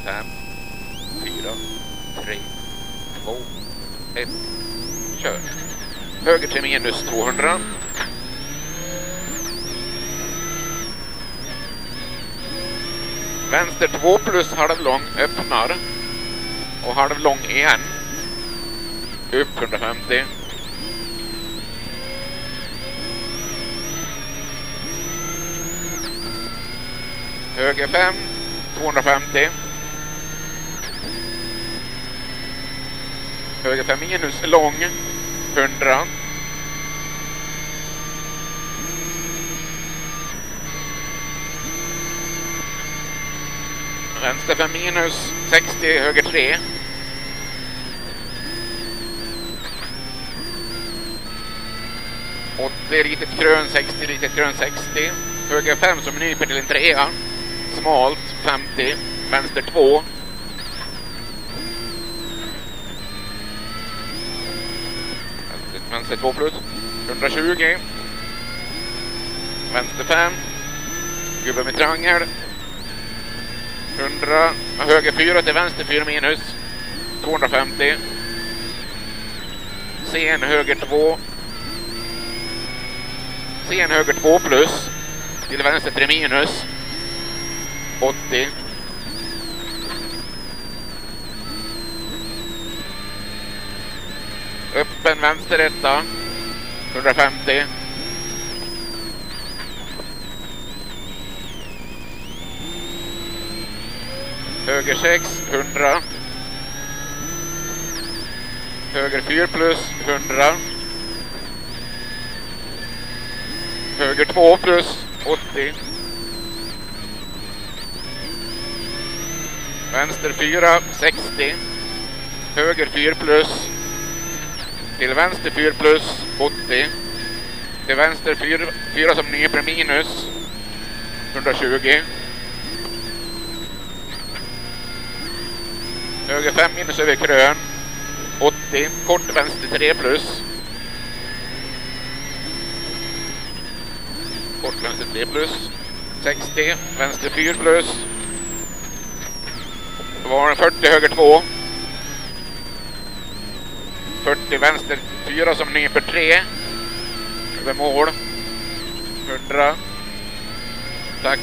5, 4, 3, 2, 1. Kör. Höger till minus 200. Vänster 2 plus halvlång öppnar. Och halvlång igen. Upp 150. Höger 5, 250. Höger 5 minus lång 100. Vänster 5 minus 60, höger 3. Och det är litet grön 60, litet grön 60. Höger 5 som nyper till en 3. Smalt 50, vänster 2. Vänster 2 plus 120. Vänster 5. Gubbe med triangel 100. Höger 4 till vänster 4 minus 250. Sen höger 2. Sen höger 2 plus till vänster 3 minus 80. Öppen vänster 1 150. Höger 6 100. Höger 4 plus 100. Höger 2 plus 80. Vänster 4 60. Höger 4 plus. Till vänster 4 plus 80. Till vänster 4 som nyper minus 120. Höger 5 minus över krön 80. Kort vänster 3 plus. Kort vänster 3 plus 60. Vänster 4 plus. Då var det 40 höger 2. 40 vänster 4 som nyper 3. Över mål 100. Tack.